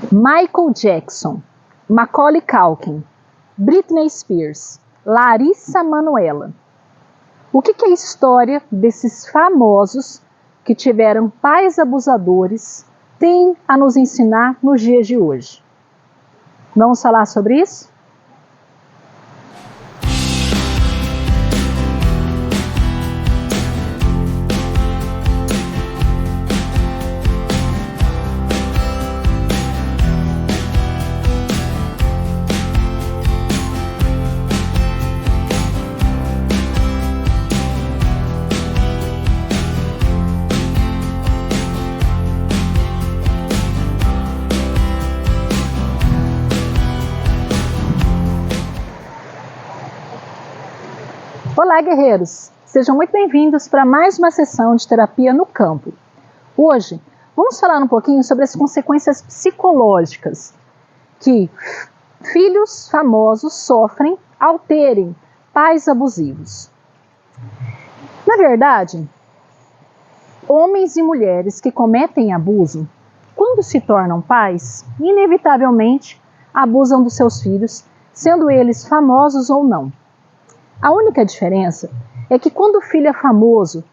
Michael Jackson, Macaulay Culkin, Britney Spears, Larissa Manoela. O que é a história desses famosos que tiveram pais abusadores tem a nos ensinar nos dias de hoje? Vamos falar sobre isso? Olá, guerreiros! Sejam muito bem-vindos para mais uma sessão de terapia no campo. Hoje, vamos falar um pouquinho sobre as consequências psicológicas que filhos famosos sofrem ao terem pais abusivos. Na verdade, homens e mulheres que cometem abuso, quando se tornam pais, inevitavelmente abusam dos seus filhos, sendo eles famosos ou não. A única diferença é que quando o filho é famoso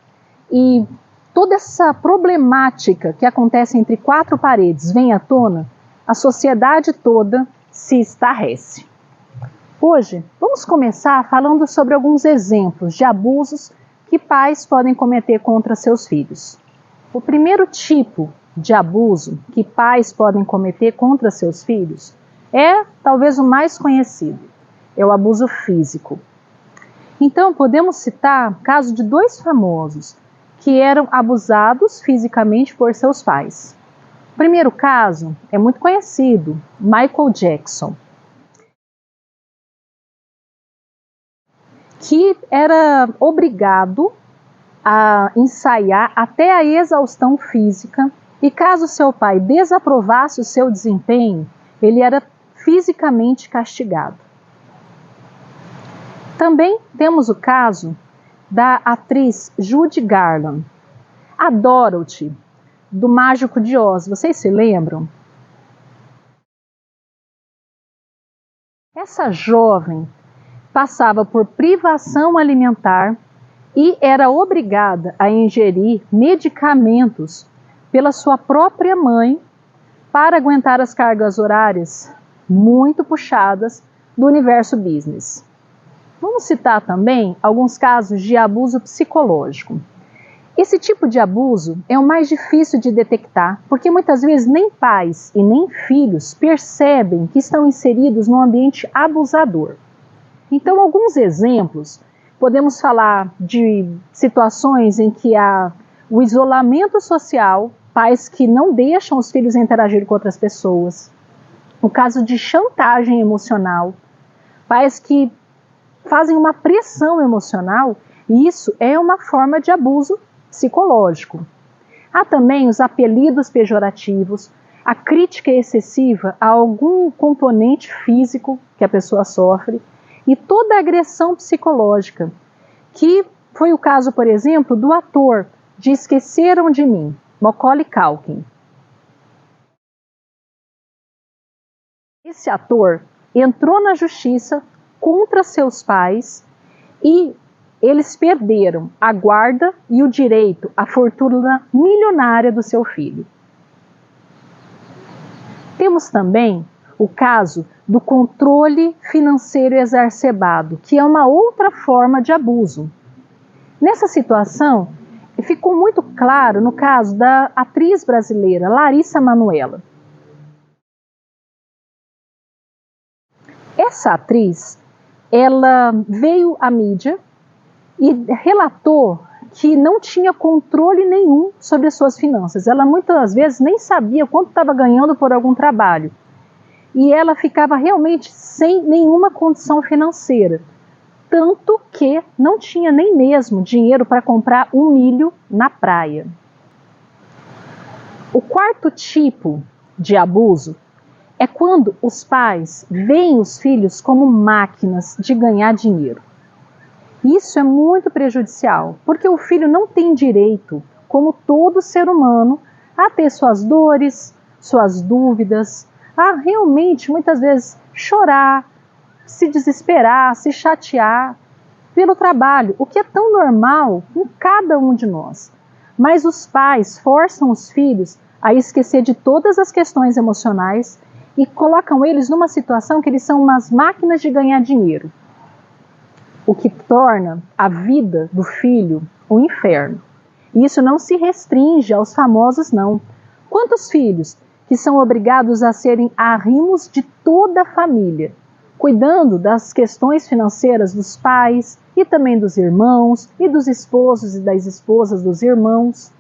e toda essa problemática que acontece entre quatro paredes vem à tona, a sociedade toda se estarrece. Hoje, vamos começar falando sobre alguns exemplos de abusos que pais podem cometer contra seus filhos. O primeiro tipo de abuso que pais podem cometer contra seus filhos é talvez o mais conhecido, é o abuso físico. Então, podemos citar o caso de dois famosos que eram abusados fisicamente por seus pais. O primeiro caso é muito conhecido, Michael Jackson, que era obrigado a ensaiar até a exaustão física e caso seu pai desaprovasse o seu desempenho, ele era fisicamente castigado. Também temos o caso da atriz Judy Garland, a Dorothy, do Mágico de Oz. Vocês se lembram? Essa jovem passava por privação alimentar e era obrigada a ingerir medicamentos pela sua própria mãe para aguentar as cargas horárias muito puxadas do universo business. Vamos citar também alguns casos de abuso psicológico. Esse tipo de abuso é o mais difícil de detectar, porque muitas vezes nem pais e nem filhos percebem que estão inseridos num ambiente abusador. Então, alguns exemplos, podemos falar de situações em que há o isolamento social, pais que não deixam os filhos interagir com outras pessoas, o caso de chantagem emocional, pais que fazem uma pressão emocional, e isso é uma forma de abuso psicológico. Há também os apelidos pejorativos, a crítica excessiva a algum componente físico que a pessoa sofre, e toda a agressão psicológica, que foi o caso, por exemplo, do ator de Esqueceram de Mim, Macaulay Culkin. Esse ator entrou na justiça contra seus pais e eles perderam a guarda e o direito à fortuna milionária do seu filho. Temos também o caso do controle financeiro exacerbado, que é uma outra forma de abuso. Nessa situação, ficou muito claro no caso da atriz brasileira Larissa Manoela. Essa atriz, ela veio à mídia e relatou que não tinha controle nenhum sobre as suas finanças. Ela muitas vezes nem sabia quanto estava ganhando por algum trabalho. E ela ficava realmente sem nenhuma condição financeira. Tanto que não tinha nem mesmo dinheiro para comprar um milho na praia. O quarto tipo de abuso é quando os pais veem os filhos como máquinas de ganhar dinheiro. Isso é muito prejudicial, porque o filho não tem direito, como todo ser humano, a ter suas dores, suas dúvidas, a realmente, muitas vezes, chorar, se desesperar, se chatear pelo trabalho, o que é tão normal em cada um de nós. Mas os pais forçam os filhos a esquecer de todas as questões emocionais e colocam eles numa situação que eles são umas máquinas de ganhar dinheiro, o que torna a vida do filho um inferno. E isso não se restringe aos famosos, não. Quantos filhos que são obrigados a serem arrimos de toda a família, cuidando das questões financeiras dos pais e também dos irmãos e dos esposos e das esposas dos irmãos,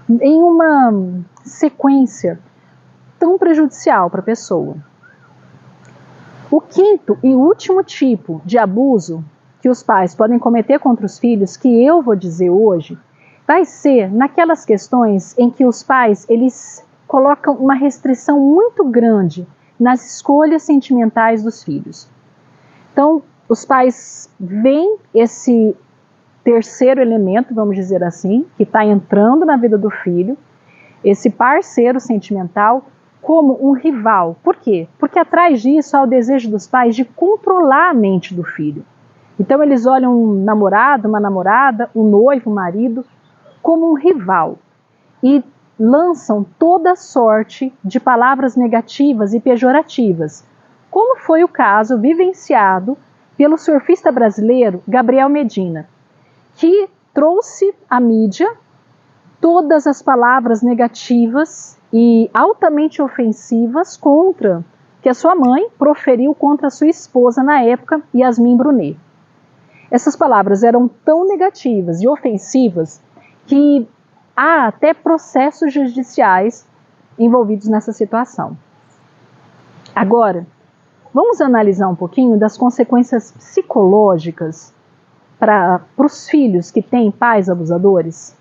em uma sequência tão prejudicial para a pessoa. O quinto e último tipo de abuso que os pais podem cometer contra os filhos, que eu vou dizer hoje, vai ser naquelas questões em que os pais eles colocam uma restrição muito grande nas escolhas sentimentais dos filhos. Então, os pais veem esse terceiro elemento, vamos dizer assim, que está entrando na vida do filho, esse parceiro sentimental, como um rival. Por quê? Porque atrás disso há o desejo dos pais de controlar a mente do filho. Então eles olham um namorado, uma namorada, um noivo, um marido, como um rival. E lançam toda sorte de palavras negativas e pejorativas, como foi o caso vivenciado pelo surfista brasileiro Gabriel Medina, que trouxe à mídia todas as palavras negativas e altamente ofensivas que a sua mãe proferiu contra a sua esposa na época, Yasmin Brunet. Essas palavras eram tão negativas e ofensivas que há até processos judiciais envolvidos nessa situação. Agora, vamos analisar um pouquinho das consequências psicológicas para os filhos que têm pais abusadores?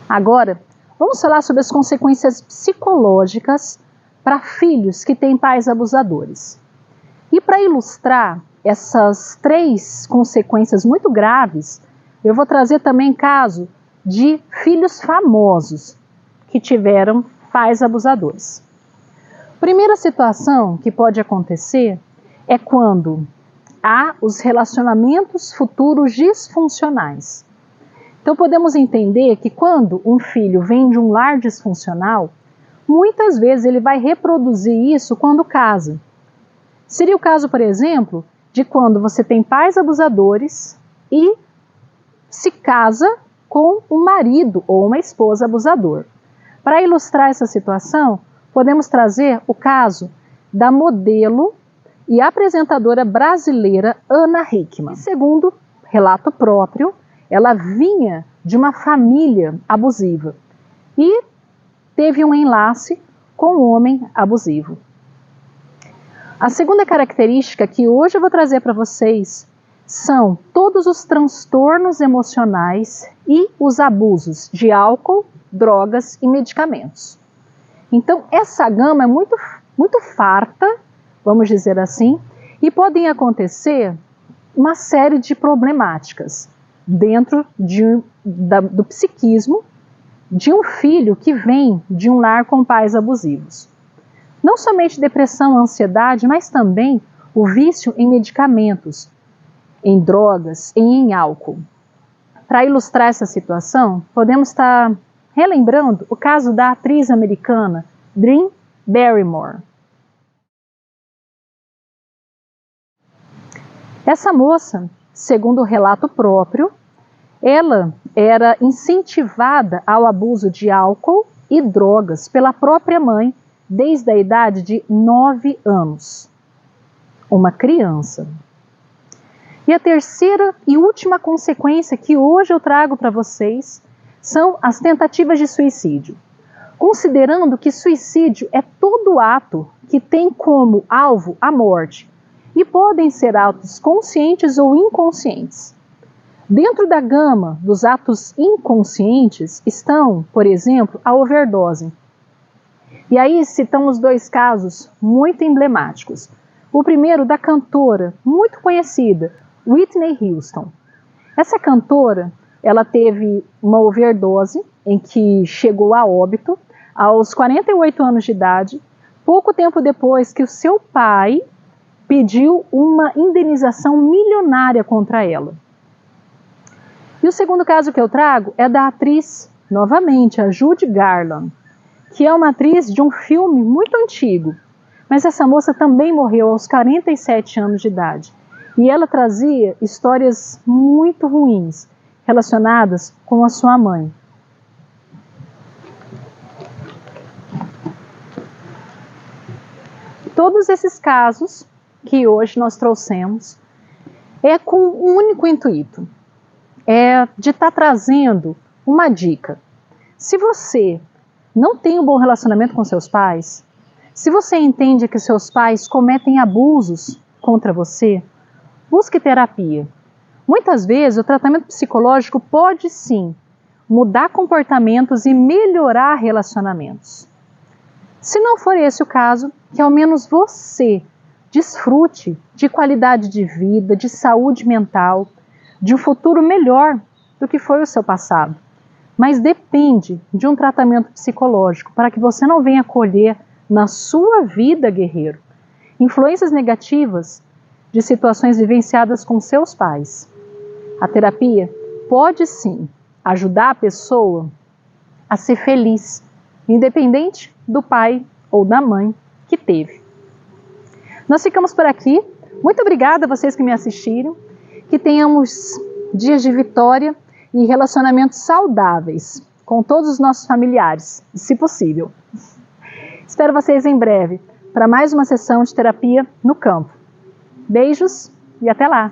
Agora, vamos falar sobre as consequências psicológicas para filhos que têm pais abusadores. E para ilustrar essas 3 consequências muito graves, eu vou trazer também caso de filhos famosos que tiveram pais abusadores. Primeira situação que pode acontecer é quando há os relacionamentos futuros disfuncionais. Então podemos entender que quando um filho vem de um lar disfuncional, muitas vezes ele vai reproduzir isso quando casa. Seria o caso, por exemplo, de quando você tem pais abusadores e se casa com um marido ou uma esposa abusador. Para ilustrar essa situação, podemos trazer o caso da modelo e apresentadora brasileira Ana Hickman. E segundo relato próprio, ela vinha de uma família abusiva e teve um enlace com um homem abusivo. A segunda característica que hoje eu vou trazer para vocês são todos os transtornos emocionais e os abusos de álcool, drogas e medicamentos. Então, essa gama é muito farta, vamos dizer assim, e podem acontecer uma série de problemáticas dentro do psiquismo de um filho que vem de um lar com pais abusivos. Não somente depressão, ansiedade, mas também o vício em medicamentos, em drogas e em álcool. Para ilustrar essa situação, podemos estar relembrando o caso da atriz americana Drew Barrymore. Essa moça, segundo o relato próprio, ela era incentivada ao abuso de álcool e drogas pela própria mãe desde a idade de 9 anos. Uma criança. E a terceira e última consequência que hoje eu trago para vocês são as tentativas de suicídio. Considerando que suicídio é todo ato que tem como alvo a morte e podem ser atos conscientes ou inconscientes. Dentro da gama dos atos inconscientes estão, por exemplo, a overdose. E aí citamos 2 casos muito emblemáticos. O primeiro da cantora muito conhecida, Whitney Houston. Essa cantora, ela teve uma overdose em que chegou a óbito aos 48 anos de idade, pouco tempo depois que o seu pai pediu uma indenização milionária contra ela. E o segundo caso que eu trago é da atriz, novamente, a Judy Garland, que é uma atriz de um filme muito antigo, mas essa moça também morreu aos 47 anos de idade. E ela trazia histórias muito ruins relacionadas com a sua mãe. Todos esses casos que hoje nós trouxemos é com um único intuito, é de estar trazendo uma dica. Se você não tem um bom relacionamento com seus pais, se você entende que seus pais cometem abusos contra você, busque terapia. Muitas vezes o tratamento psicológico pode sim mudar comportamentos e melhorar relacionamentos. Se não for esse o caso, que ao menos você desfrute de qualidade de vida, de saúde mental, de um futuro melhor do que foi o seu passado. Mas depende de um tratamento psicológico para que você não venha colher na sua vida, guerreiro, influências negativas de situações vivenciadas com seus pais. A terapia pode sim ajudar a pessoa a ser feliz, independente do pai ou da mãe que teve. Nós ficamos por aqui. Muito obrigada a vocês que me assistiram. Que tenhamos dias de vitória e relacionamentos saudáveis com todos os nossos familiares, se possível. Espero vocês em breve para mais uma sessão de terapia no campo. Beijos e até lá!